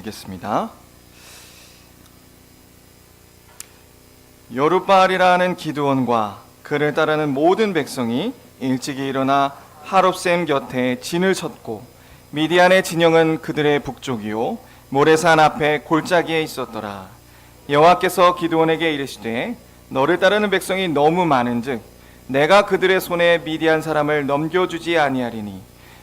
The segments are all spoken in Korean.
읽겠습니다. 여룻바알이라는 기드온과 그를 따르는 모든 백성이 일찍이 일어나 하롭셈 곁에 진을 쳤고 미디안의 진영은 그들의 북쪽이요 모레산 앞에 골짜기에 있었더라. 여호와께서 기드온에게 이르시되 너를 따르는 백성이 너무 많은즉 내가 그들의 손에 미디안 사람을 넘겨주지 아니하리니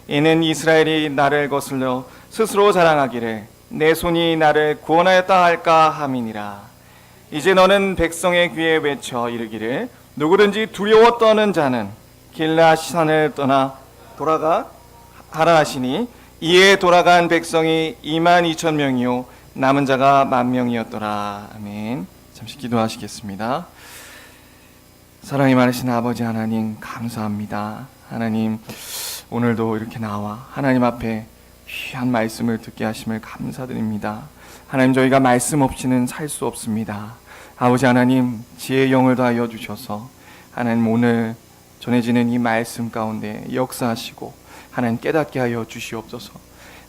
이는 이스라엘이 나를 거슬러 스스로 자랑하기를 내 손이 나를 구원하였다 할까 함이니라. 이제 너는 백성의 귀에 외쳐 이르기를 누구든지 두려워 떠는 자는 길르앗 산을 떠나 돌아가 하라 하시니 이에 돌아간 백성이 22,000명이요 남은 자가 10,000명이었더라. 아멘. 잠시 기도하시겠습니다. 사랑이 많으신 아버지 하나님 감사합니다. 하나님 오늘도 이렇게 나와 하나님 앞에 귀한 말씀을 듣게 하심을 감사드립니다. 하나님 저희가 말씀 없이는 살 수 없습니다. 아버지 하나님 지혜의 영을 더하여 주셔서 하나님 오늘 전해지는 이 말씀 가운데 역사하시고 하나님 깨닫게 하여 주시옵소서.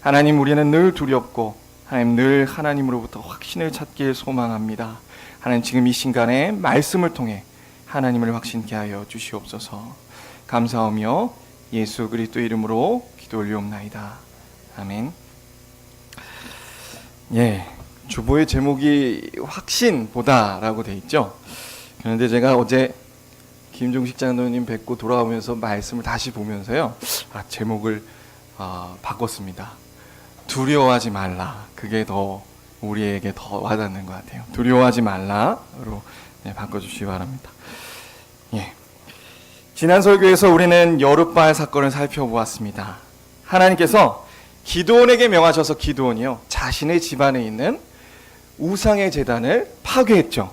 하나님 우리는 늘 두렵고 하나님 늘 하나님으로부터 확신을 찾길 소망합니다. 하나님 지금 이 순간에 말씀을 통해 하나님을 확신케 하여 주시옵소서. 감사하며 예수 그리스도 이름으로 기도 올리옵나이다. 아멘. 예, 주보의 제목이 확신보다라고 돼 있죠. 그런데 제가 어제 김종식 장로님 뵙고 돌아오면서 말씀을 다시 보면서요, 제목을 바꿨습니다. 두려워하지 말라. 그게 더 우리에게 더 와닿는 것 같아요. 두려워하지 말라로 바꿔주시기 바랍니다. 예. 지난 설교에서 우리는 여룻바알 사건을 살펴보았습니다. 하나님께서 기드온에게 명하셔서 기드온이요 자신의 집안에 있는 우상의 제단을 파괴했죠.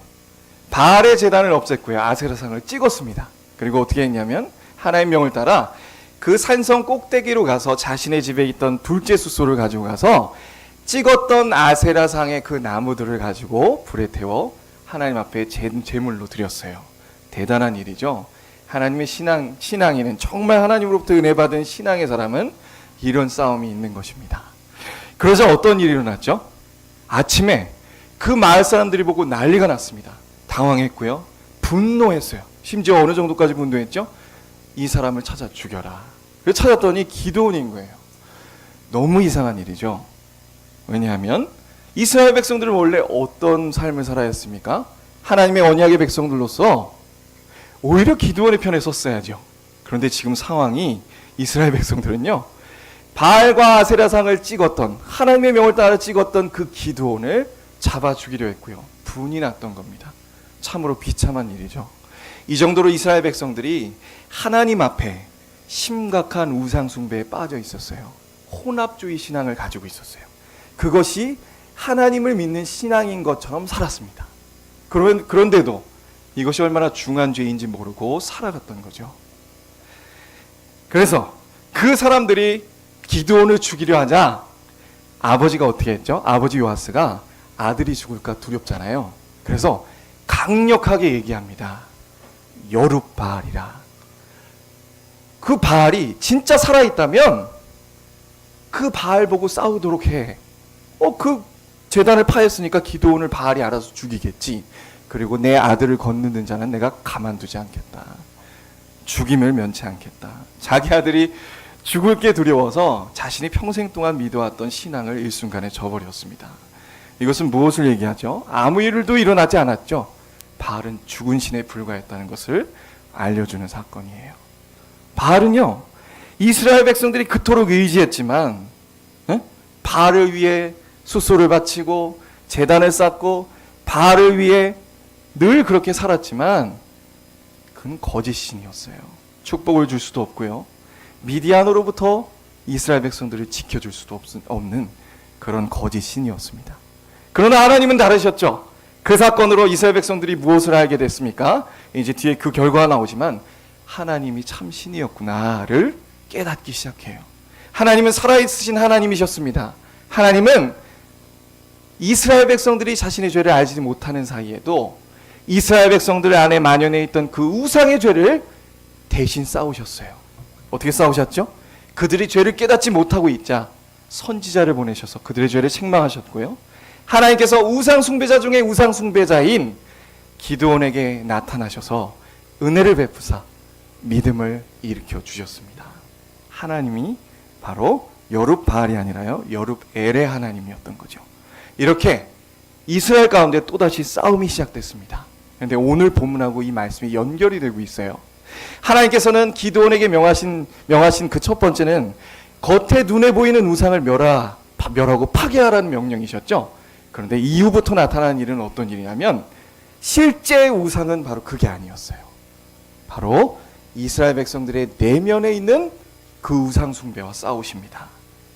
바알의 제단을 없앴고요 아세라상을 찍었습니다. 그리고 어떻게 했냐면 하나님의 명을 따라 그 산성 꼭대기로 가서 자신의 집에 있던 둘째 숫소를 가지고 가서 찍었던 아세라상의 그 나무들을 가지고 불에 태워 하나님 앞에 제물로 드렸어요. 대단한 일이죠. 하나님의 신앙에는 정말 하나님으로부터 은혜 받은 신앙의 사람은 이런 싸움이 있는 것입니다. 그러자 어떤 일이 일어났죠? 아침에 그 마을 사람들이 보고 난리가 났습니다. 당황했고요. 분노했어요. 심지어 어느 정도까지 분노했죠? 이 사람을 찾아 죽여라. 그래서 찾았더니 기드온인 거예요. 너무 이상한 일이죠. 왜냐하면 이스라엘 백성들은 원래 어떤 삶을 살아야 했습니까? 하나님의 언약의 백성들로서 오히려 기드온의 편에 섰어야죠. 그런데 지금 상황이 이스라엘 백성들은요, 바알과 아세라상을 찍었던 하나님의 명을 따라 찍었던 그 기드온을 잡아 죽이려 했고요. 분이 났던 겁니다. 참으로 비참한 일이죠. 이 정도로 이스라엘 백성들이 하나님 앞에 심각한 우상 숭배에 빠져 있었어요. 혼합주의 신앙을 가지고 있었어요. 그것이 하나님을 믿는 신앙인 것처럼 살았습니다. 그런데도 이것이 얼마나 중한 죄인지 모르고 살아갔던 거죠. 그래서 그 사람들이 기드온을 죽이려 하자 아버지가 어떻게 했죠? 아버지 요아스가 아들이 죽을까 두렵잖아요. 그래서 강력하게 얘기합니다. 여룻바알이라. 그 바알이 진짜 살아있다면 그 바알 보고 싸우도록 해. 그 제단을 파했으니까 기드온을 바알이 알아서 죽이겠지. 그리고 내 아들을 건드는 자는 내가 가만두지 않겠다. 죽임을 면치 않겠다. 자기 아들이 죽을 게 두려워서 자신이 평생 동안 믿어왔던 신앙을 일순간에 저버렸습니다. 이것은 무엇을 얘기하죠? 아무 일도 일어나지 않았죠. 바알은 죽은 신에 불과했다는 것을 알려주는 사건이에요. 바알은요, 이스라엘 백성들이 그토록 의지했지만 바알을 위해 숫소를 바치고 제단을 쌓고 바알을 위해 늘 그렇게 살았지만 그는 거짓 신이었어요. 축복을 줄 수도 없고요, 미디안으로부터 이스라엘 백성들을 지켜줄 수도 없는 그런 거짓 신이었습니다. 그러나 하나님은 다르셨죠. 그 사건으로 이스라엘 백성들이 무엇을 알게 됐습니까? 이제 뒤에 그 결과가 나오지만 하나님이 참 신이었구나를 깨닫기 시작해요. 하나님은 살아있으신 하나님이셨습니다. 하나님은 이스라엘 백성들이 자신의 죄를 알지 못하는 사이에도 이스라엘 백성들 안에 만연해 있던 그 우상의 죄를 대신 싸우셨어요. 어떻게 싸우셨죠? 그들이 죄를 깨닫지 못하고 있자 선지자를 보내셔서 그들의 죄를 책망하셨고요. 하나님께서 우상 숭배자 중에 우상 숭배자인 기드온에게 나타나셔서 은혜를 베푸사 믿음을 일으켜 주셨습니다. 하나님이 바로 여룹바알이 아니라요, 여룹엘의 하나님이었던 거죠. 이렇게 이스라엘 가운데 또다시 싸움이 시작됐습니다. 그런데 오늘 본문하고 이 말씀이 연결이 되고 있어요. 하나님께서는 기드온에게 명하신 그 첫 번째는 겉에 눈에 보이는 우상을 멸하고 파괴하라는 명령이셨죠. 그런데 이후부터 나타난 일은 어떤 일이냐면 실제 우상은 바로 그게 아니었어요. 바로 이스라엘 백성들의 내면에 있는 그 우상 숭배와 싸우십니다.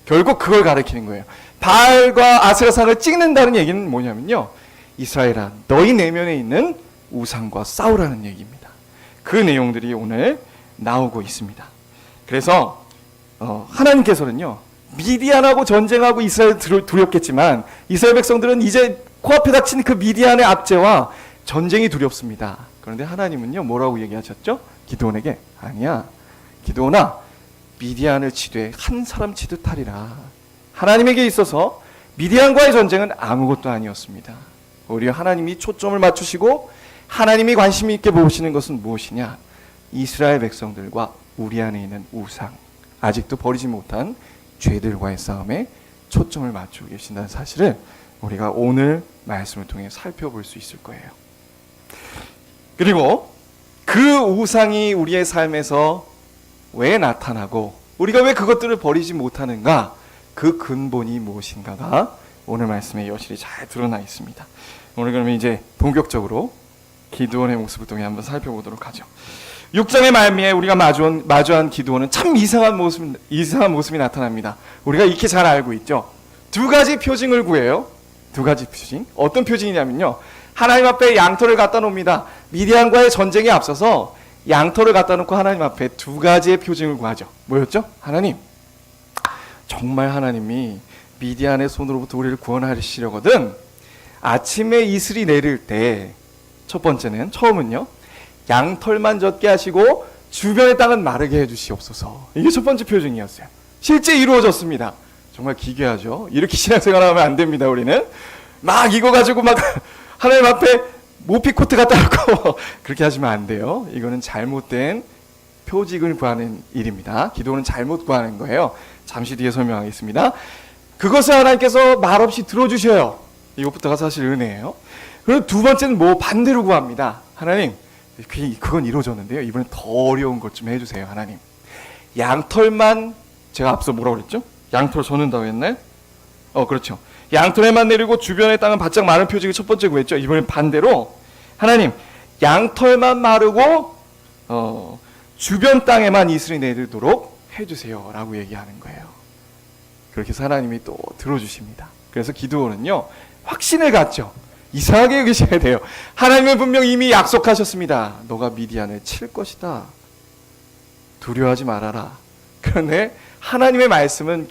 결국 그걸 가리키는 거예요. 바알과 아세라상을 찍는다는 얘기는 뭐냐면요, 이스라엘아, 너희 내면에 있는 우상과 싸우라는 얘기입니다. 그 내용들이 오늘 나오고 있습니다. 그래서 하나님께서는요, 미디안하고 전쟁하고 이스라엘을 두렵겠지만 이스라엘 백성들은 이제 코앞에 닥친 그 미디안의 압제와 전쟁이 두렵습니다. 그런데 하나님은요, 뭐라고 얘기하셨죠? 기드온에게, 아니야, 기드온아, 미디안을 치되 한 사람 치듯 하리라. 하나님에게 있어서 미디안과의 전쟁은 아무것도 아니었습니다. 오히려 하나님이 초점을 맞추시고 하나님이 관심 있게 보시는 것은 무엇이냐? 이스라엘 백성들과 우리 안에 있는 우상, 아직도 버리지 못한 죄들과의 싸움에 초점을 맞추고 계신다는 사실을 우리가 오늘 말씀을 통해 살펴볼 수 있을 거예요. 그리고 그 우상이 우리의 삶에서 왜 나타나고 우리가 왜 그것들을 버리지 못하는가, 그 근본이 무엇인가가 오늘 말씀에 여실히 잘 드러나 있습니다. 오늘 그러면 이제 본격적으로 기드온의 모습을 통해 한번 살펴보도록 하죠. 6장의 말미에 우리가 마주한 기드온은 참 이상한 모습이 나타납니다. 우리가 익히 잘 알고 있죠. 두 가지 표징을 구해요. 두 가지 표징. 어떤 표징이냐면요, 하나님 앞에 양털을 갖다 놓습니다. 미디안과의 전쟁에 앞서서 양털을 갖다 놓고 하나님 앞에 두 가지의 표징을 구하죠. 뭐였죠? 하나님, 정말 하나님이 미디안의 손으로부터 우리를 구원하시려거든 아침에 이슬이 내릴 때 처음은요, 양털만 젖게 하시고 주변의 땅은 마르게 해주시옵소서. 이게 첫 번째 표징이었어요. 실제 이루어졌습니다. 정말 기괴하죠. 이렇게 신앙생활하면 안 됩니다. 우리는 막 이거 가지고 막 하나님 앞에 모피 코트 갖다 놓고 그렇게 하시면 안 돼요. 이거는 잘못된 표징을 구하는 일입니다. 기도는 잘못 구하는 거예요. 잠시 뒤에 설명하겠습니다. 그것을 하나님께서 말없이 들어주셔요. 이것부터가 사실 은혜예요. 그리고 두 번째는 반대로 구합니다. 하나님, 그건 이루어졌는데요, 이번엔 더 어려운 것 좀 해주세요. 하나님, 양털만, 제가 앞서 뭐라고 그랬죠? 양털 젖는다고 했나요? 그렇죠. 양털에만 내리고 주변의 땅은 바짝 마른 표징이 첫 번째 구했죠. 이번엔 반대로, 하나님, 양털만 마르고 주변 땅에만 이슬이 내리도록 해주세요 라고 얘기하는 거예요. 그렇게 해서 하나님이 또 들어주십니다. 그래서 기드온은요, 확신을 갖죠. 이상하게 여기셔야 돼요. 하나님은 분명 이미 약속하셨습니다. 너가 미디안을 칠 것이다. 두려워하지 말아라. 그런데 하나님의 말씀은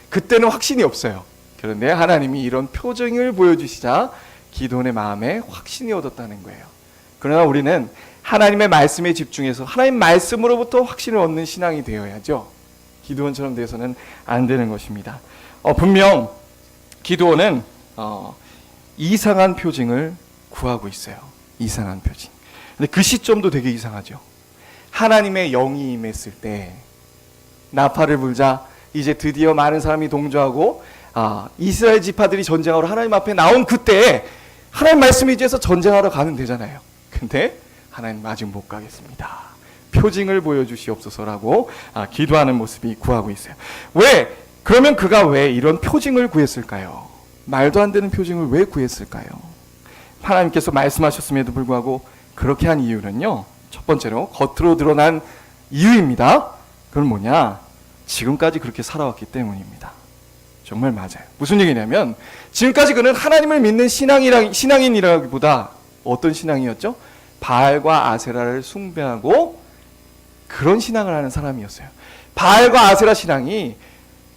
그때는 확신이 없어요. 그런데 하나님이 이런 표정을 보여주시자 기드온의 마음에 확신이 얻었다는 거예요. 그러나 우리는 하나님의 말씀에 집중해서 하나님 말씀으로부터 확신을 얻는 신앙이 되어야죠. 기드온처럼 돼서는 안 되는 것입니다. 분명 기드온은 이상한 표징을 구하고 있어요. 이상한 표징. 근데 그 시점도 되게 이상하죠. 하나님의 영이 임했을 때, 나팔을 불자 이제 드디어 많은 사람이 동조하고 이스라엘 지파들이 전쟁하러 하나님 앞에 나온 그때 하나님 말씀이 이제서 전쟁하러 가면 되잖아요. 근데 하나님 아직 못 가겠습니다. 표징을 보여주시옵소서라고 기도하는 모습이 구하고 있어요. 그러면 그가 왜 이런 표징을 구했을까요? 말도 안 되는 표징을 왜 구했을까요? 하나님께서 말씀하셨음에도 불구하고 그렇게 한 이유는요, 첫 번째로 겉으로 드러난 이유입니다. 그건 뭐냐? 지금까지 그렇게 살아왔기 때문입니다. 정말 맞아요. 무슨 얘기냐면 지금까지 그는 하나님을 믿는 신앙인이라기보다 어떤 신앙이었죠? 바알과 아세라를 숭배하고 그런 신앙을 하는 사람이었어요. 바알과 아세라 신앙이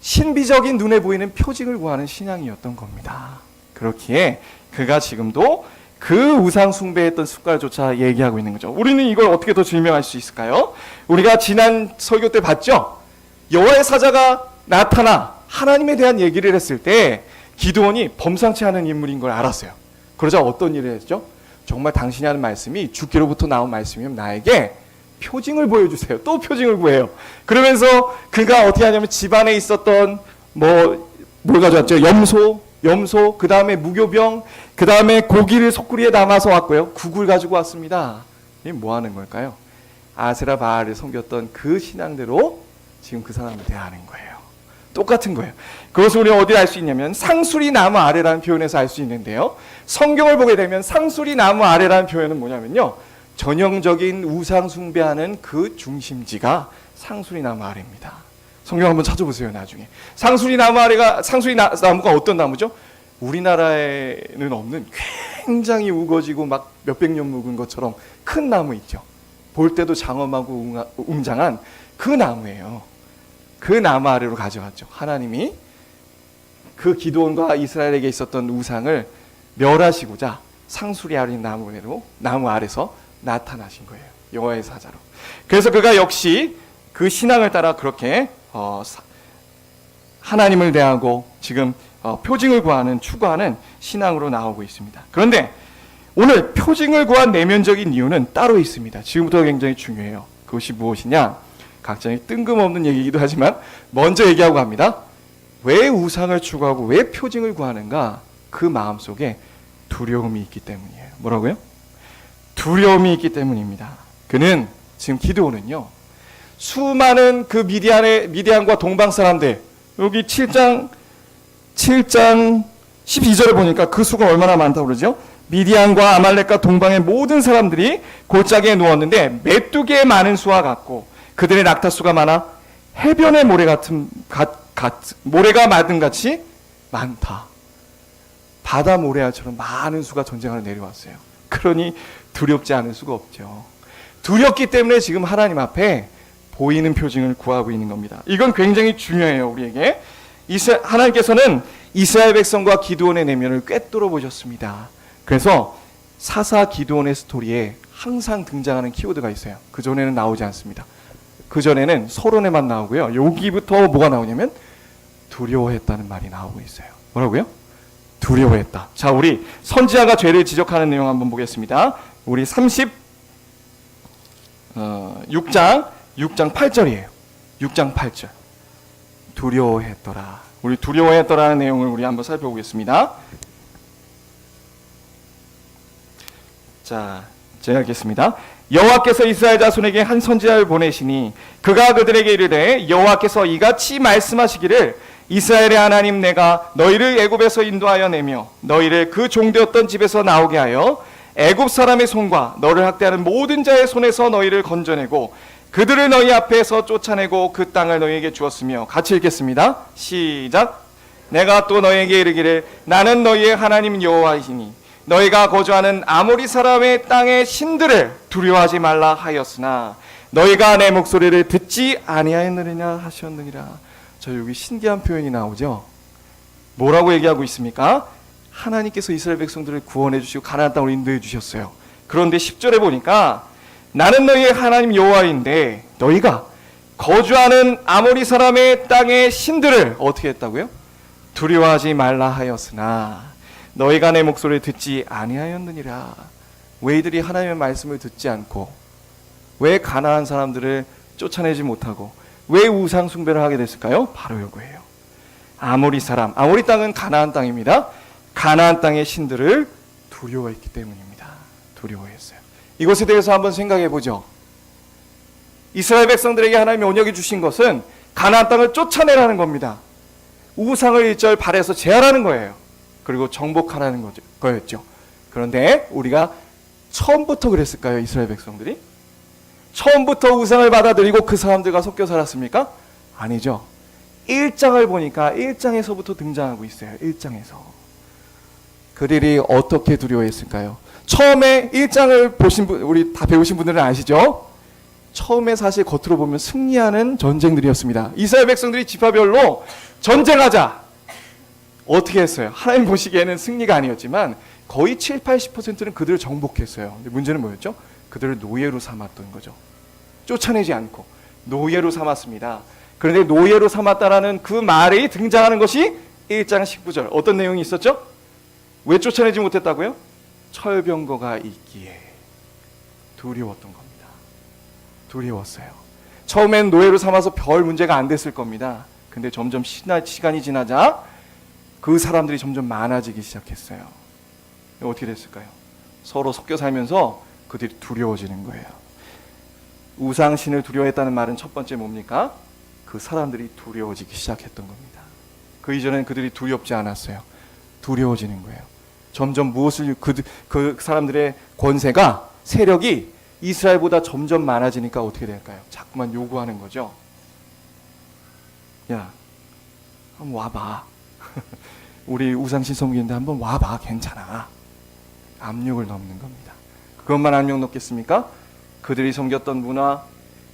신비적인 눈에 보이는 표징을 구하는 신앙이었던 겁니다. 그렇기에 그가 지금도 그 우상 숭배했던 습관조차 얘기하고 있는 거죠. 우리는 이걸 어떻게 더 증명할 수 있을까요? 우리가 지난 설교 때 봤죠? 여호와의 사자가 나타나 하나님에 대한 얘기를 했을 때 기드온이 범상치 않은 인물인 걸 알았어요. 그러자 어떤 일을 했죠? 정말 당신이 하는 말씀이 주께로부터 나온 말씀이면 나에게 표징을 보여주세요. 또 표징을 구해요. 그러면서 그가 어떻게 하냐면 집안에 있었던 뭘 가져왔죠? 염소, 그 다음에 무교병, 그 다음에 고기를 소쿠리에 담아서 왔고요. 국을 가지고 왔습니다. 이게 뭐 하는 걸까요? 아세라 바알을 섬겼던 그 신앙대로 지금 그 사람을 대하는 거예요. 똑같은 거예요. 그것을 우리가 어디 알 수 있냐면 상수리 나무 아래라는 표현에서 알 수 있는데요. 성경을 보게 되면 상수리 나무 아래라는 표현은 뭐냐면요. 전형적인 우상 숭배하는 그 중심지가 상수리 나무 아래입니다. 성경 한번 찾아보세요. 나중에 상수리 나무가 어떤 나무죠? 우리나라에는 없는 굉장히 우거지고 막 몇백 년 묵은 것처럼 큰 나무 있죠. 볼 때도 장엄하고 웅장한 그 나무예요. 그 나무 아래로 가져왔죠. 하나님이 그 기드온과 이스라엘에게 있었던 우상을 멸하시고자 상수리 아래 나무 아래서 나타나신 거예요. 여호와의 사자로. 그래서 그가 역시 그 신앙을 따라 그렇게 하나님을 대하고 지금 표징을 구하는 추구하는 신앙으로 나오고 있습니다. 그런데 오늘 표징을 구한 내면적인 이유는 따로 있습니다. 지금부터 굉장히 중요해요. 그것이 무엇이냐? 각자의 뜬금없는 얘기이기도 하지만 먼저 얘기하고 갑니다. 왜 우상을 추구하고 왜 표징을 구하는가? 그 마음속에 두려움이 있기 때문이에요. 뭐라고요? 두려움이 있기 때문입니다. 그는 지금 기드온은요. 수많은 그 미디안과 동방 사람들, 여기 7장 12절에 보니까 그 수가 얼마나 많다고 그러죠? 미디안과 아말렉과 동방의 모든 사람들이 골짜기에 누웠는데 메뚜기의 많은 수와 같고 그들의 낙타수가 많아 해변의 모래가 많은 같이 많다. 바다 모래알처럼 많은 수가 전쟁하러 내려왔어요. 그러니 두렵지 않을 수가 없죠. 두렵기 때문에 지금 하나님 앞에 보이는 표징을 구하고 있는 겁니다. 이건 굉장히 중요해요. 우리에게. 하나님께서는 이스라엘 백성과 기드온의 내면을 꿰뚫어 보셨습니다. 그래서 사사 기드온의 스토리에 항상 등장하는 키워드가 있어요. 그전에는 나오지 않습니다. 그전에는 서론에만 나오고요. 여기부터 뭐가 나오냐면 두려워했다는 말이 나오고 있어요. 뭐라고요? 두려워했다. 자, 우리 선지자가 죄를 지적하는 내용 한번 보겠습니다. 우리 6장 8절이에요. 6장 8절. 두려워했더라. 우리 두려워했더라는 내용을 우리 한번 살펴보겠습니다. 자, 제가 읽겠습니다. 여호와께서 이스라엘 자손에게 한 선지자를 보내시니 그가 그들에게 이르되 여호와께서 이같이 말씀하시기를 이스라엘의 하나님 내가 너희를 애굽에서 인도하여 내며 너희를 그 종되었던 집에서 나오게 하여 애굽 사람의 손과 너를 학대하는 모든 자의 손에서 너희를 건져내고 그들을 너희 앞에서 쫓아내고 그 땅을 너희에게 주었으며. 같이 읽겠습니다. 시작. 내가 또 너희에게 이르기를 나는 너희의 하나님 여호와이시니 너희가 거주하는 아모리 사람의 땅의 신들을 두려워하지 말라 하였으나 너희가 내 목소리를 듣지 아니하였느냐 하셨느니라. 저 여기 신기한 표현이 나오죠. 뭐라고 얘기하고 있습니까? 하나님께서 이스라엘 백성들을 구원해 주시고 가나안 땅으로 인도해 주셨어요. 그런데 10절에 보니까 나는 너희의 하나님 여호와인데 너희가 거주하는 아모리 사람의 땅의 신들을 어떻게 했다고요? 두려워하지 말라 하였으나 너희가 내 목소리를 듣지 아니하였느니라. 왜 이들이 하나님의 말씀을 듣지 않고 왜 가나안 사람들을 쫓아내지 못하고 왜 우상 숭배를 하게 됐을까요? 바로 이거예요. 아모리 땅은 가나안 땅입니다. 가나안 땅의 신들을 두려워했기 때문입니다. 두려워했어요. 이것에 대해서 한번 생각해 보죠. 이스라엘 백성들에게 하나님이 언약을 주신 것은 가나안 땅을 쫓아내라는 겁니다. 우상을 일절 발에서 제하라는 거예요. 그리고 정복하라는 거였죠. 그런데 우리가 처음부터 그랬을까요? 이스라엘 백성들이? 처음부터 우상을 받아들이고 그 사람들과 섞여 살았습니까? 아니죠. 1장을 보니까 1장에서부터 등장하고 있어요. 1장에서. 그들이 어떻게 두려워했을까요? 처음에 1장을 보신 분, 우리 다 배우신 분들은 아시죠? 처음에 사실 겉으로 보면 승리하는 전쟁들이었습니다. 이스라엘 백성들이 지파별로 전쟁하자. 어떻게 했어요? 하나님 보시기에는 승리가 아니었지만 거의 7, 80%는 그들을 정복했어요. 근데 문제는 뭐였죠? 그들을 노예로 삼았던 거죠. 쫓아내지 않고 노예로 삼았습니다. 그런데 노예로 삼았다라는 그 말이 등장하는 것이 1장 19절. 어떤 내용이 있었죠? 왜 쫓아내지 못했다고요? 철병거가 있기에 두려웠던 겁니다. 두려웠어요. 처음엔 노예로 삼아서 별 문제가 안 됐을 겁니다. 근데 점점 시간이 지나자 그 사람들이 점점 많아지기 시작했어요. 어떻게 됐을까요? 서로 섞여 살면서 그들이 두려워지는 거예요. 우상신을 두려워했다는 말은 첫 번째 뭡니까? 그 사람들이 두려워지기 시작했던 겁니다. 그 이전엔 그들이 두렵지 않았어요. 두려워지는 거예요. 점점 무엇을 그 사람들의 권세가 세력이 이스라엘보다 점점 많아지니까 어떻게 될까요? 자꾸만 요구하는 거죠. 야, 한번 와봐. 우리 우상신 섬기는데 한번 와봐. 괜찮아. 압력을 넣는 겁니다. 그것만 압력 넣겠습니까? 그들이 섬겼던 문화,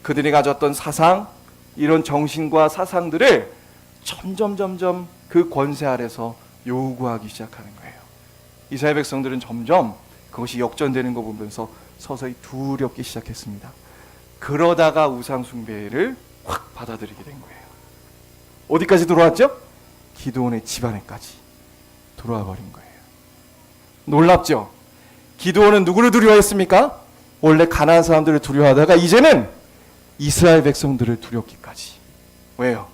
그들이 가졌던 사상, 이런 정신과 사상들을 점점 그 권세 아래서 요구하기 시작하는 거예요. 이스라엘 백성들은 점점 그것이 역전되는 거 보면서 서서히 두렵기 시작했습니다. 그러다가 우상 숭배를 확 받아들이게 된 거예요. 어디까지 들어왔죠? 기드온의 집안에까지 들어와 버린 거예요. 놀랍죠? 기드온은 누구를 두려워했습니까? 원래 가나안 사람들을 두려워하다가 이제는 이스라엘 백성들을 두렵기까지. 왜요?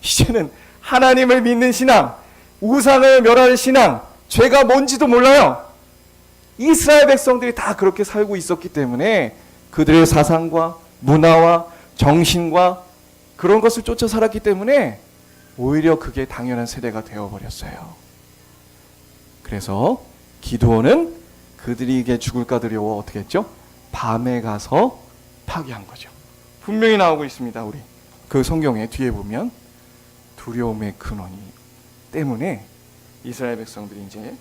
이제는 하나님을 믿는 신앙, 우상을 멸하는 신앙, 죄가 뭔지도 몰라요. 이스라엘 백성들이 다 그렇게 살고 있었기 때문에 그들의 사상과 문화와 정신과 그런 것을 쫓아 살았기 때문에 오히려 그게 당연한 세대가 되어버렸어요. 그래서 기드온은 그들에게 죽을까 두려워 어떻게 했죠? 밤에 가서 파괴한 거죠. 분명히 나오고 있습니다. 우리 그 성경에 뒤에 보면 두려움의 근원이 때문에 이스라엘 백성들이 이제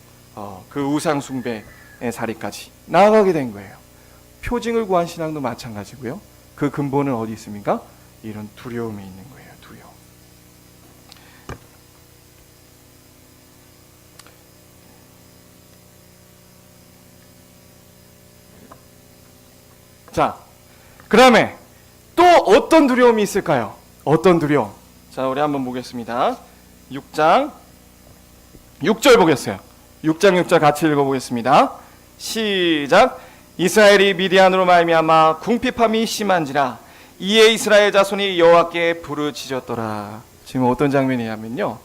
그 우상 숭배의 자리까지 나아가게 된 거예요. 표징을 구한 신앙도 마찬가지고요. 그 근본은 어디 있습니까? 이런 두려움에 있는 거예요. 두려움. 자, 그 다음에 또 어떤 두려움이 있을까요? 어떤 두려움? 자, 우리 한번 보겠습니다. 6장 6절 보겠어요. 6장 6절 같이 읽어보겠습니다. 시작. 이스라엘이 미디안으로 말미암아 궁핍함이 심한지라 이에 이스라엘 자손이 여호와께 부르짖었더라. 지금 어떤 장면이냐면요,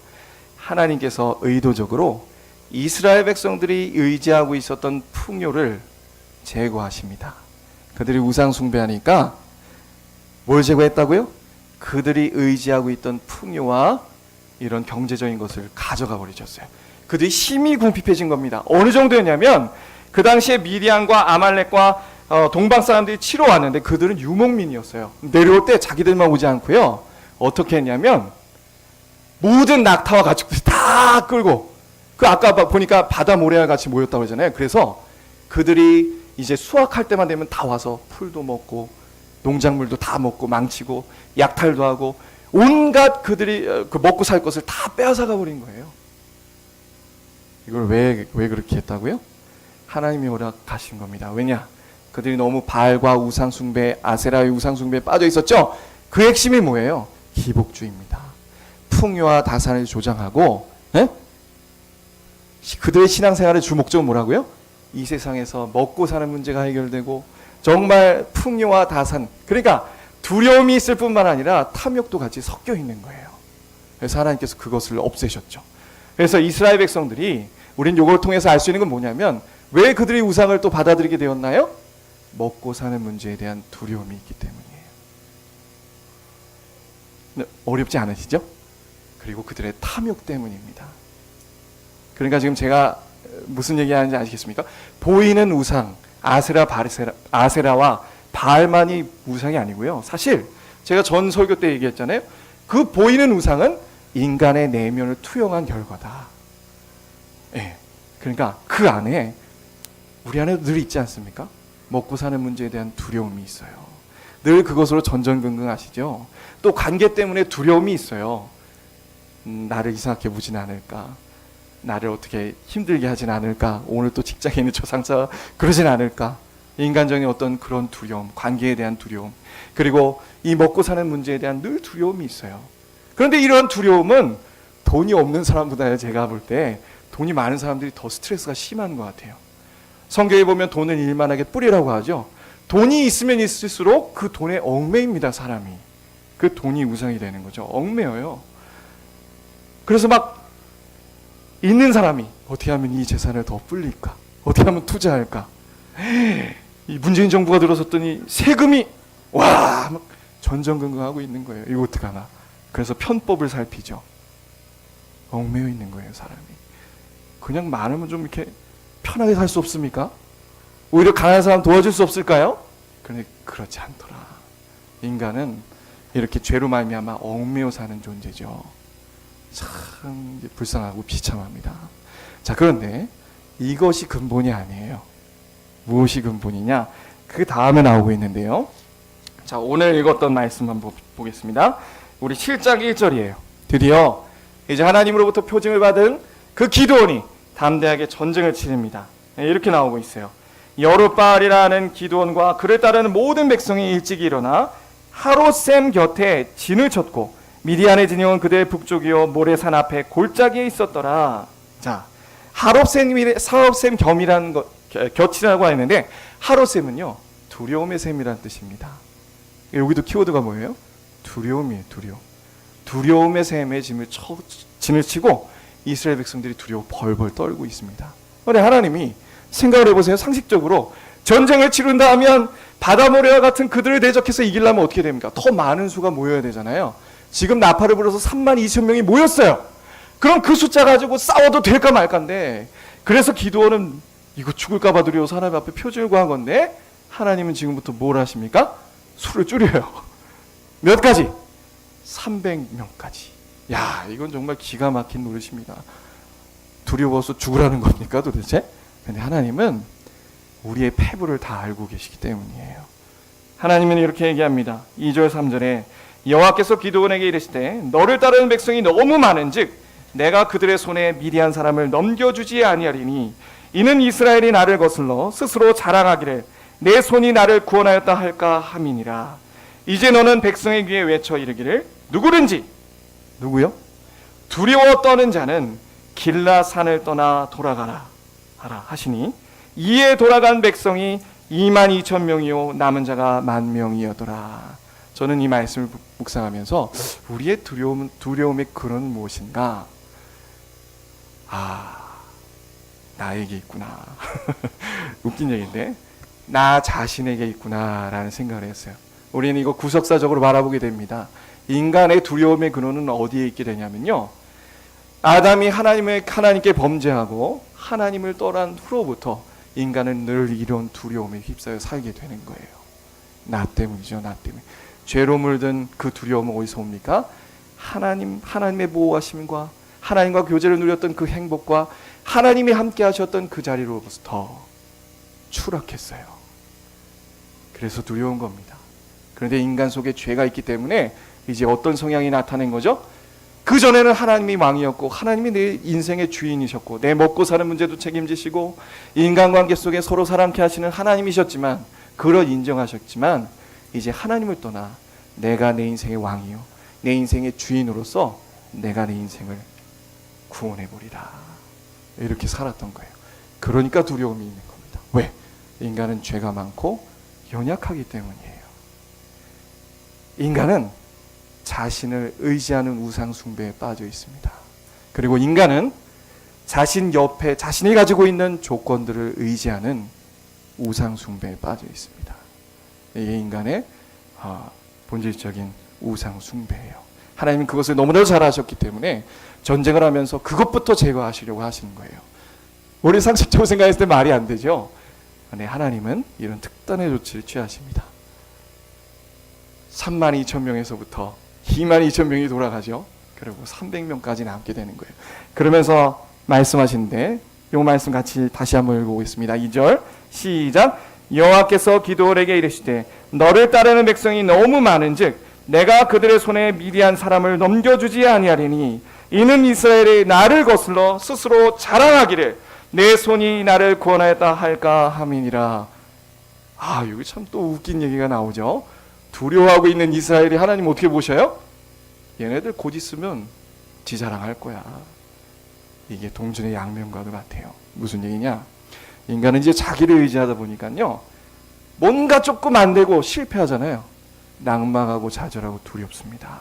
하나님께서 의도적으로 이스라엘 백성들이 의지하고 있었던 풍요를 제거하십니다. 그들이 우상 숭배하니까 뭘 제거했다고요? 그들이 의지하고 있던 풍요와 이런 경제적인 것을 가져가 버리셨어요. 그들이 심히 궁핍해진 겁니다. 어느 정도였냐면 그 당시에 미디안과 아말렉과 동방 사람들이 치러 왔는데 그들은 유목민이었어요. 내려올 때 자기들만 오지 않고요, 어떻게 했냐면 모든 낙타와 가축들이 다 끌고, 그 아까 보니까 바다 모래알 같이 모였다고 그러잖아요. 그래서 그들이 이제 수확할 때만 되면 다 와서 풀도 먹고 농작물도 다 먹고 망치고 약탈도 하고 온갖 그들이 그 먹고 살 것을 다 빼앗아가 버린 거예요. 이걸 왜 그렇게 했다고요? 하나님이 허락하신 겁니다. 왜냐? 그들이 너무 바알과 우상숭배, 아세라의 우상숭배에 빠져 있었죠. 그 핵심이 뭐예요? 기복주의입니다. 풍요와 다산을 조장하고, 그들의 신앙생활의 주 목적은 뭐라고요? 이 세상에서 먹고 사는 문제가 해결되고 정말 풍요와 다산, 그러니까 두려움이 있을 뿐만 아니라 탐욕도 같이 섞여 있는 거예요. 그래서 하나님께서 그것을 없애셨죠. 그래서 이스라엘 백성들이, 우린 이걸 통해서 알 수 있는 건 뭐냐면, 왜 그들이 우상을 또 받아들이게 되었나요? 먹고 사는 문제에 대한 두려움이 있기 때문이에요. 어렵지 않으시죠? 그리고 그들의 탐욕 때문입니다. 그러니까 지금 제가 무슨 얘기하는지 아시겠습니까? 보이는 우상, 아세라와 바알만이 우상이 아니고요. 사실 제가 전 설교 때 얘기했잖아요. 그 보이는 우상은 인간의 내면을 투영한 결과다. 그러니까 그 안에, 우리 안에 늘 있지 않습니까? 먹고 사는 문제에 대한 두려움이 있어요. 늘 그것으로 전전긍긍하시죠. 또 관계 때문에 두려움이 있어요. 나를 이상하게 보진 않을까, 나를 어떻게 힘들게 하진 않을까, 오늘 또 직장에 있는 저 상사 그러진 않을까, 인간적인 어떤 그런 두려움, 관계에 대한 두려움, 그리고 이 먹고 사는 문제에 대한 늘 두려움이 있어요. 그런데 이런 두려움은 돈이 없는 사람보다 제가 볼 때 돈이 많은 사람들이 더 스트레스가 심한 것 같아요. 성경에 보면 돈은 일만하게 뿌리라고 하죠. 돈이 있으면 있을수록 그 돈에 얽매입니다, 사람이. 그 돈이 우상이 되는 거죠. 얽매여요. 그래서 막 있는 사람이 어떻게 하면 이 재산을 더 불릴까? 어떻게 하면 투자할까? 이 문재인 정부가 들어섰더니 세금이 와! 막 전전긍긍하고 있는 거예요. 이거 어떡하나? 그래서 편법을 살피죠. 얽매여 있는 거예요, 사람이. 그냥 많으면 좀 이렇게 편하게 살 수 없습니까? 오히려 강한 사람 도와줄 수 없을까요? 그런데 그렇지 않더라. 인간은 이렇게 죄로 말미암아 얽매여 사는 존재죠. 참 불쌍하고 비참합니다. 자, 그런데 이것이 근본이 아니에요. 무엇이 근본이냐? 그 다음에 나오고 있는데요. 자, 오늘 읽었던 말씀 한번 보겠습니다. 우리 7장 1절이에요. 드디어 이제 하나님으로부터 표징을 받은 그 기드온이 담대하게 전쟁을 치릅니다. 이렇게 나오고 있어요. 여룻바알이라는 기드온과 그를 따르는 모든 백성이 일찍 일어나 하롯셈 곁에 진을 쳤고 미디안의 진영은 그들의 북쪽이요 모레산 앞에 골짜기에 있었더라. 자, 하롯셈 겸이라는 곁이라고 했는데 하롯셈은요 두려움의 셈이라는 뜻입니다. 여기도 키워드가 뭐예요? 두려움이에요. 두려움의 셈에 진을 치고 이스라엘 백성들이 두려워 벌벌 떨고 있습니다. 그런데 하나님이 생각을 해보세요. 상식적으로 전쟁을 치른다 하면 바다 모래와 같은 그들을 대적해서 이기려면 어떻게 됩니까? 더 많은 수가 모여야 되잖아요. 지금 나팔을 불어서 32,000명이 모였어요. 그럼 그 숫자 가지고 싸워도 될까 말까인데, 그래서 기드온은 이거 죽을까 봐 두려워서 하나님 앞에 표징을 구한 건데, 하나님은 지금부터 뭘 하십니까? 수를 줄여요. 몇 가지? 300명까지. 야, 이건 정말 기가 막힌 노릇입니다. 두려워서 죽으라는 겁니까 도대체? 근데 하나님은 우리의 패부를 다 알고 계시기 때문이에요. 하나님은 이렇게 얘기합니다. 2절 3절에 여호와께서 기드온에게 이르시되 너를 따르는 백성이 너무 많은즉 내가 그들의 손에 미디안 사람을 넘겨주지 아니하리니 이는 이스라엘이 나를 거슬러 스스로 자랑하기를 내 손이 나를 구원하였다 할까 함이니라. 이제 너는 백성의 귀에 외쳐 이르기를 누구든지 누구요? 두려워 떠는 자는 길라산을 떠나 돌아가라 하라 하시니 이에 돌아간 백성이 22,000명이요 남은 자가 10,000명이었더라. 저는 이 말씀을 묵상하면서 우리의 두려움의 근원은 무엇인가? 나에게 있구나. 웃긴 얘기인데 나 자신에게 있구나라는 생각을 했어요. 우리는 이거 구석사적으로 바라보게 됩니다. 인간의 두려움의 근원은 어디에 있게 되냐면요, 아담이 하나님께 범죄하고 하나님을 떠난 후로부터 인간은 늘 이런 두려움에 휩싸여 살게 되는 거예요. 나 때문이죠. 나 때문에. 죄로 물든 그 두려움은 어디서 옵니까? 하나님의 보호하심과 하나님과 교제를 누렸던 그 행복과 하나님이 함께 하셨던 그 자리로부터 추락했어요. 그래서 두려운 겁니다. 그런데 인간 속에 죄가 있기 때문에 이제 어떤 성향이 나타낸 거죠? 그전에는 하나님이 왕이었고 하나님이 내 인생의 주인이셨고 내 먹고 사는 문제도 책임지시고 인간관계 속에 서로 사랑케 하시는 하나님이셨지만, 그걸 인정하셨지만 이제 하나님을 떠나 내가 내 인생의 왕이요 내 인생의 주인으로서 내가 내 인생을 구원해보리라, 이렇게 살았던 거예요. 그러니까 두려움이 있는 겁니다. 왜? 인간은 죄가 많고 연약하기 때문이에요. 인간은 자신을 의지하는 우상 숭배에 빠져 있습니다. 그리고 인간은 자신 옆에 자신이 가지고 있는 조건들을 의지하는 우상 숭배에 빠져 있습니다. 이게 인간의 본질적인 우상 숭배예요. 하나님은 그것을 너무나 잘 아셨기 때문에 전쟁을 하면서 그것부터 제거하시려고 하시는 거예요. 우리 상식적으로 생각했을 때 말이 안 되죠. 근데 하나님은 이런 특단의 조치를 취하십니다. 32,000명에서부터 22,000명이 돌아가죠. 그리고 300명까지 남게 되는 거예요. 그러면서 말씀하시는데 이 말씀 같이 다시 한번 읽어보겠습니다. 2절 시작. 여호와께서 기드온에게 이르시되 너를 따르는 백성이 너무 많은즉 내가 그들의 손에 미디안 사람을 넘겨주지 아니하리니 이는 이스라엘이 나를 거슬러 스스로 자랑하기를 내 손이 나를 구원하였다 할까 함이니라. 여기 참 또 웃긴 얘기가 나오죠. 두려워하고 있는 이스라엘이 하나님 어떻게 보셔요? 얘네들 곧 있으면 지 자랑할 거야. 이게 동전의 양면과도 같아요. 무슨 얘기냐? 인간은 이제 자기를 의지하다 보니까요, 뭔가 조금 안 되고 실패하잖아요. 낭망하고 좌절하고 두렵습니다.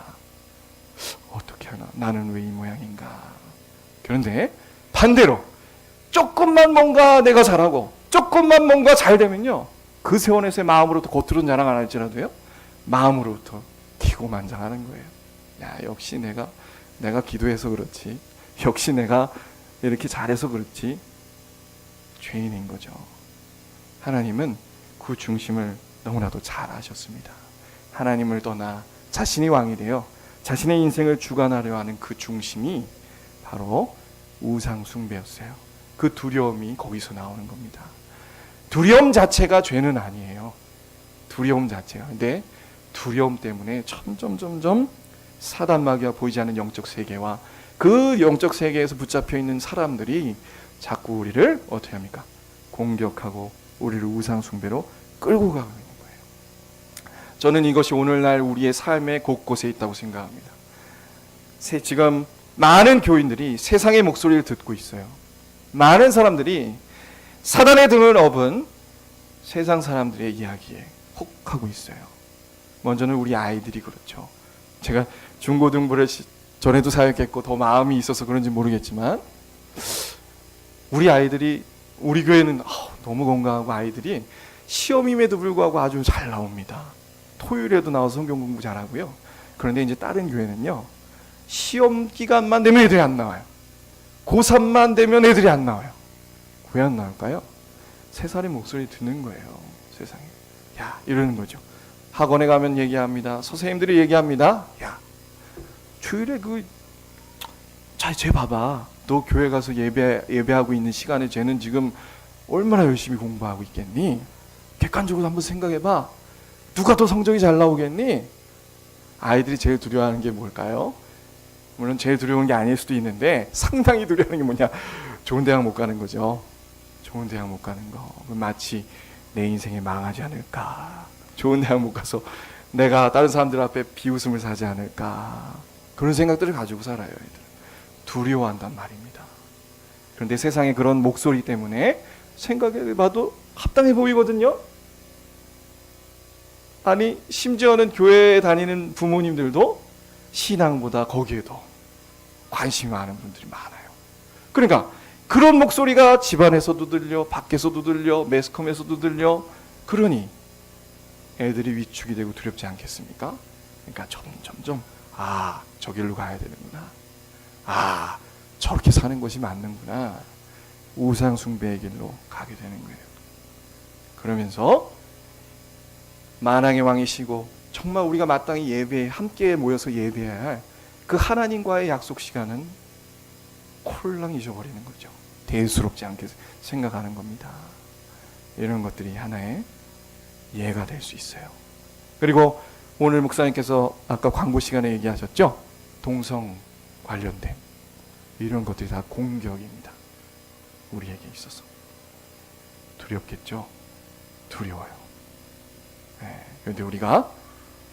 어떻게 하나? 나는 왜 이 모양인가? 그런데 반대로 조금만 뭔가 내가 잘하고 조금만 뭔가 잘 되면요, 그 세원에서의 마음으로부터 겉으로는 자랑 안 할지라도요, 마음으로부터 기고만장하는 거예요. 야, 역시 내가 기도해서 그렇지, 역시 내가 이렇게 잘해서 그렇지, 죄인인 거죠. 하나님은 그 중심을 너무나도 잘 아셨습니다. 하나님을 떠나 자신이 왕이 되어 자신의 인생을 주관하려 하는 그 중심이 바로 우상 숭배였어요. 그 두려움이 거기서 나오는 겁니다. 두려움 자체가 죄는 아니에요. 두려움 자체가. 근데 두려움 때문에 점점 사단 마귀가 보이지 않는 영적 세계와 그 영적 세계에서 붙잡혀 있는 사람들이 자꾸 우리를 어떻게 합니까? 공격하고 우리를 우상 숭배로 끌고 가고 있는 거예요. 저는 이것이 오늘날 우리의 삶의 곳곳에 있다고 생각합니다. 지금 많은 교인들이 세상의 목소리를 듣고 있어요. 많은 사람들이 사단의 등을 업은 세상 사람들의 이야기에 혹하고 있어요. 먼저는 우리 아이들이 그렇죠. 제가 중고등부를 전에도 사역했고 더 마음이 있어서 그런지 모르겠지만, 우리 아이들이, 우리 교회는 너무 건강하고 아이들이 시험임에도 불구하고 아주 잘 나옵니다. 토요일에도 나와서 성경 공부 잘하고요. 그런데 이제 다른 교회는요, 시험 기간만 되면 애들이 안 나와요. 고3만 되면 애들이 안 나와요. 왜 안 나올까요? 세살의 목소리 듣는 거예요. 세상에. 야, 이러는 거죠. 학원에 가면 얘기합니다. 선생님들이 얘기합니다. 야, 주일에 쟤 봐봐. 너 교회 가서 예배하고 있는 시간에 쟤는 지금 얼마나 열심히 공부하고 있겠니? 객관적으로 한번 생각해봐. 누가 더 성적이 잘 나오겠니? 아이들이 제일 두려워하는 게 뭘까요? 물론 제일 두려운 게 아닐 수도 있는데 상당히 두려워하는 게 뭐냐? 좋은 대학 못 가는 거죠. 좋은 대학 못 가는 거. 마치 내 인생에 망하지 않을까. 좋은 대학 못 가서 내가 다른 사람들 앞에 비웃음을 사지 않을까. 그런 생각들을 가지고 살아요. 애들. 두려워한단 말입니다. 그런데 세상에 그런 목소리 때문에 생각해봐도 합당해 보이거든요. 아니, 심지어는 교회에 다니는 부모님들도 신앙보다 거기에 더 관심이 많은 분들이 많아요. 그러니까 그런 목소리가 집안에서도 들려, 밖에서도 들려, 매스컴에서도 들려. 그러니 애들이 위축이 되고 두렵지 않겠습니까? 그러니까 점점 저 길로 가야 되는구나. 저렇게 사는 것이 맞는구나. 우상 숭배의 길로 가게 되는 거예요. 그러면서 만왕의 왕이시고 정말 우리가 마땅히 함께 모여서 예배해야 할 그 하나님과의 약속 시간은 콜랑 잊어버리는 거죠. 대수롭지 않게 생각하는 겁니다. 이런 것들이 하나의 예가 될 수 있어요. 그리고 오늘 목사님께서 아까 광고 시간에 얘기하셨죠? 동성 관련된 이런 것들이 다 공격입니다. 우리에게 있어서. 두렵겠죠? 두려워요. 그런데 우리가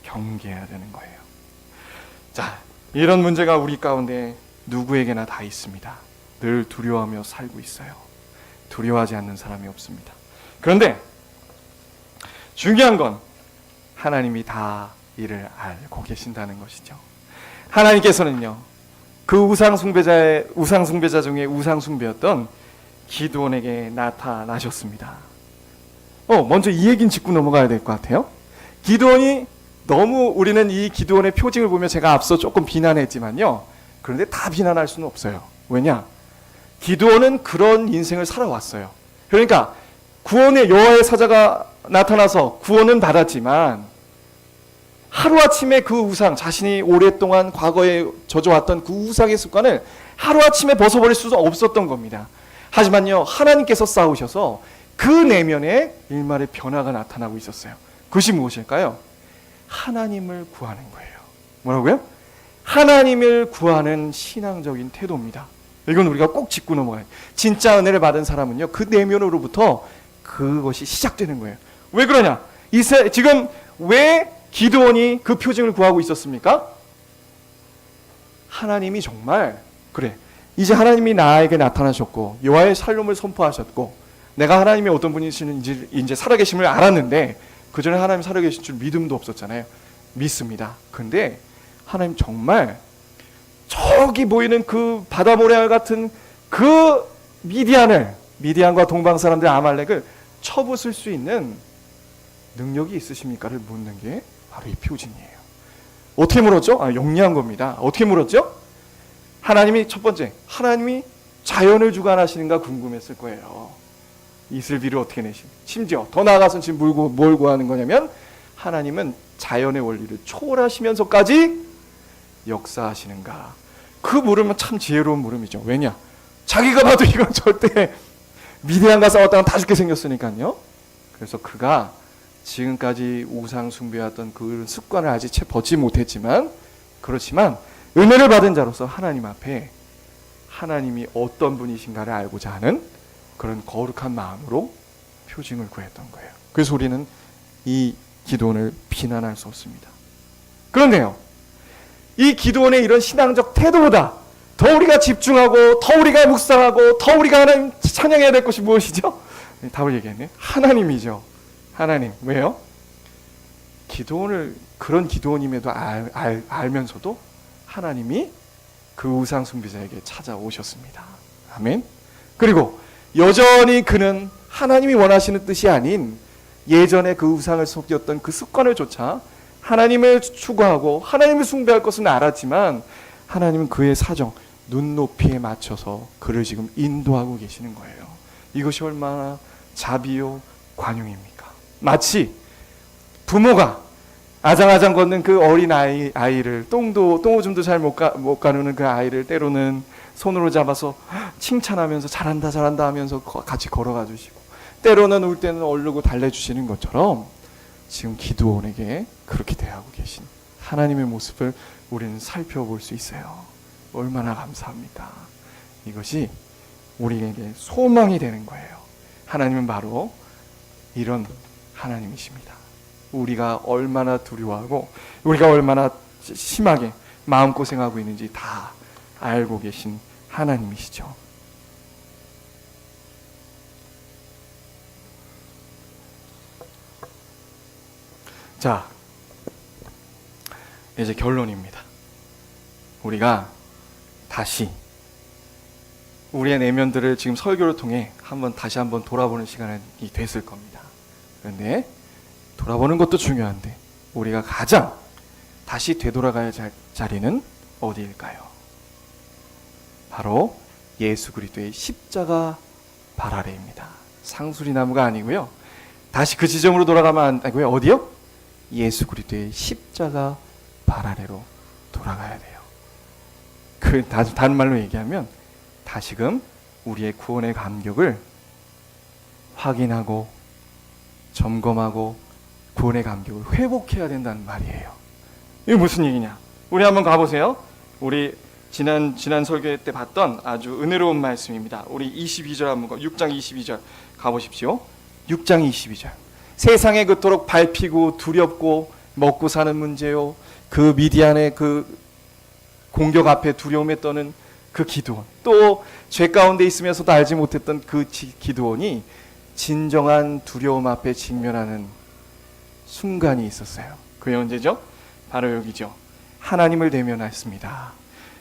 경계해야 되는 거예요. 자, 이런 문제가 우리 가운데 누구에게나 다 있습니다. 늘 두려워하며 살고 있어요. 두려워하지 않는 사람이 없습니다. 그런데 중요한 건 하나님이 다 이를 알고 계신다는 것이죠. 하나님께서는요, 그 우상 숭배자 중에 우상 숭배였던 기드온에게 나타나셨습니다. 먼저 이 얘기는 짚고 넘어가야 될 것 같아요. 기드온이 너무 우리는 이 기드온의 표징을 보면 제가 앞서 조금 비난했지만요. 그런데 다 비난할 수는 없어요. 왜냐? 기드온은 그런 인생을 살아왔어요. 그러니까 구원의 여호와의 사자가 나타나서 구원은 받았지만 하루아침에 그 우상, 자신이 오랫동안 과거에 져져왔던 그 우상의 습관을 하루아침에 벗어버릴 수 없었던 겁니다. 하지만요, 하나님께서 싸우셔서 그 내면에 일말의 변화가 나타나고 있었어요. 그것이 무엇일까요? 하나님을 구하는 거예요. 뭐라고요? 하나님을 구하는 신앙적인 태도입니다. 이건 우리가 꼭 짚고 넘어가요. 진짜 은혜를 받은 사람은요, 그 내면으로부터 그것이 시작되는 거예요. 왜 그러냐? 지금 왜 기드온이 그 표징을 구하고 있었습니까? 하나님이 정말 그래, 이제 하나님이 나에게 나타나셨고 여호와의 샬롬을 선포하셨고 내가 하나님이 어떤 분이신지 이제 살아계심을 알았는데 그전에 하나님 살아계신 줄 믿음도 없었잖아요. 믿습니다. 근데 하나님 정말 저기 보이는 그 바다 모래알 같은 그 미디안과 동방 사람들 아말렉을 쳐부술 수 있는 능력이 있으십니까를 묻는 게 바로 이 표징이에요. 어떻게 물었죠? 영리한 겁니다. 어떻게 물었죠? 하나님이 첫 번째, 하나님이 자연을 주관하시는가 궁금했을 거예요. 이슬 비를 어떻게 내신? 심지어 더 나아가서 지금 뭘 구하는 거냐면 하나님은 자연의 원리를 초월하시면서까지 역사하시는가. 그 물음은 참 지혜로운 물음이죠. 왜냐? 자기가 봐도 이건 절대 미디안과 싸웠다가 다 죽게 생겼으니까요. 그래서 그가 지금까지 우상 숭배했던 그 습관을 아직 채 벗지 못했지만, 그렇지만 은혜를 받은 자로서 하나님 앞에 하나님이 어떤 분이신가를 알고자 하는 그런 거룩한 마음으로 표징을 구했던 거예요. 그래서 우리는 이 기도원을 비난할 수 없습니다. 그런데요, 이 기도원의 이런 신앙적 태도보다 더 우리가 집중하고 더 우리가 묵상하고 더 우리가 하나님 찬양해야 될 것이 무엇이죠? 답을 얘기했네. 하나님이죠. 하나님. 왜요? 기도원을 그런 기도원임에도 알면서도 하나님이 그 우상 숭배자에게 찾아오셨습니다. 아멘. 그리고 여전히 그는 하나님이 원하시는 뜻이 아닌 예전에 그 우상을 섬겼던 그 습관을 쫓아 하나님을 추구하고 하나님을 숭배할 것은 알았지만 하나님은 그의 사정, 눈높이에 맞춰서 그를 지금 인도하고 계시는 거예요. 이것이 얼마나 자비요 관용입니까? 마치 부모가 아장아장 걷는 그 어린 아이를 똥오줌도 잘 못 가누는 그 아이를 때로는 손으로 잡아서 칭찬하면서 잘한다 하면서 같이 걸어가 주시고, 때로는 울 때는 얼르고 달래주시는 것처럼 지금 기드온에게 그렇게 대하고 계신 하나님의 모습을 우리는 살펴볼 수 있어요. 얼마나 감사합니까? 이것이 우리에게 소망이 되는 거예요. 하나님은 바로 이런 하나님이십니다. 우리가 얼마나 두려워하고 우리가 얼마나 심하게 마음고생하고 있는지 다 알고 계신 하나님이시죠. 자, 이제 결론입니다. 우리가 다시 우리의 내면들을 지금 설교를 통해 다시 한번 돌아보는 시간이 됐을 겁니다. 그런데 돌아보는 것도 중요한데 우리가 가장 다시 되돌아가야 할 자리는 어디일까요? 바로 예수 그리스도의 십자가 발 아래입니다. 상수리 나무가 아니고요. 다시 그 지점으로 돌아가면 안 되고요. 어디요? 예수 그리스도의 십자가 발 아래로 돌아가야 돼요. 다른 말로 얘기하면 다시금 우리의 구원의 감격을 확인하고 점검하고 구원의 감격을 회복해야 된다는 말이에요. 이게 무슨 얘기냐? 우리 한번 가보세요. 우리 지난 설교 때 봤던 아주 은혜로운 말씀입니다. 우리 22절 한번 6장 22절 가보십시오. 6장 22절. 세상에 그토록 밟히고 두렵고 먹고 사는 문제요, 그 미디안의 그 공격 앞에 두려움에 떠는 그 기드온, 또 죄 가운데 있으면서도 알지 못했던 그 기드온이 진정한 두려움 앞에 직면하는 순간이 있었어요. 그게 언제죠? 바로 여기죠. 하나님을 대면했습니다.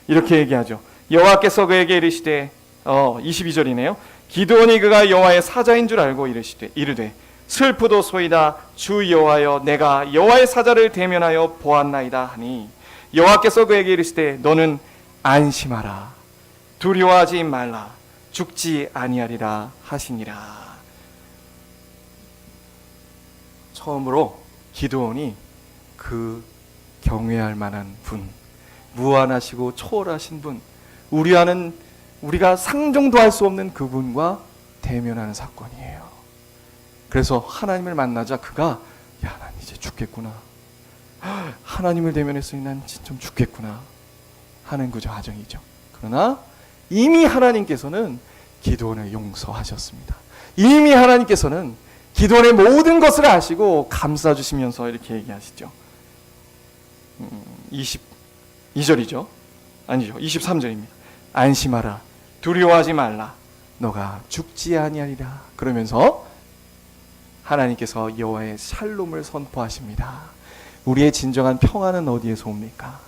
이렇게 얘기하죠. 여호와께서 그에게 이르시되 22절이네요. 기드온이 그가 여호와의 사자인 줄 알고 이르되 슬프도소이다. 주 여호와여, 내가 여호와의 사자를 대면하여 보았나이다 하니 여호와께서 그에게 이르시되 너는 안심하라, 두려워하지 말라, 죽지 아니하리라 하시니라. 처음으로 기드온이 그 경외할 만한 분, 무한하시고 초월하신 분, 우리가 상종도 할 수 없는 그분과 대면하는 사건이에요. 그래서 하나님을 만나자 그가 난 이제 죽겠구나, 하나님을 대면했으니 난 좀 죽겠구나 하는 그 과정이죠. 그러나 이미 하나님께서는 기드온을 용서하셨습니다. 이미 하나님께서는 기도원의 모든 것을 아시고 감싸 주시면서 이렇게 얘기하시죠. 22절이죠. 아니죠. 23절입니다. 안심하라. 두려워하지 말라. 너가 죽지 아니하리라. 그러면서 하나님께서 여호와의 샬롬을 선포하십니다. 우리의 진정한 평안은 어디에서 옵니까?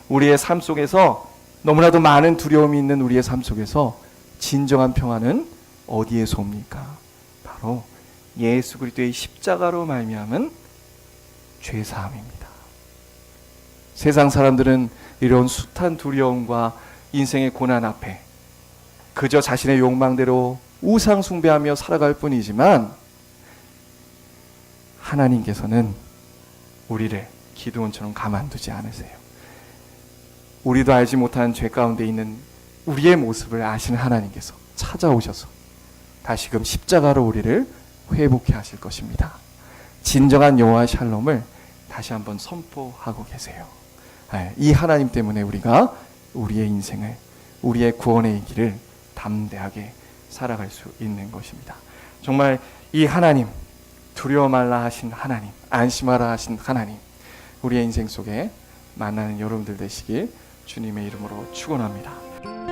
우리의 삶 속에서 너무나도 많은 두려움이 있는 우리의 삶 속에서 진정한 평안은 어디에서 옵니까? 바로 예수 그리스도의 십자가로 말미암은 죄사함입니다. 세상 사람들은 이런 숱한 두려움과 인생의 고난 앞에 그저 자신의 욕망대로 우상 숭배하며 살아갈 뿐이지만 하나님께서는 우리를 기드온처럼 가만두지 않으세요. 우리도 알지 못한 죄 가운데 있는 우리의 모습을 아시는 하나님께서 찾아오셔서 다시금 십자가로 우리를 회복해 하실 것입니다. 진정한 여호와의 샬롬을 다시 한번 선포하고 계세요. 이 하나님 때문에 우리가 우리의 인생을, 우리의 구원의 길을 담대하게 살아갈 수 있는 것입니다. 정말 이 하나님, 두려워 말라 하신 하나님, 안심하라 하신 하나님, 우리의 인생 속에 만나는 여러분들 되시길 주님의 이름으로 축원합니다.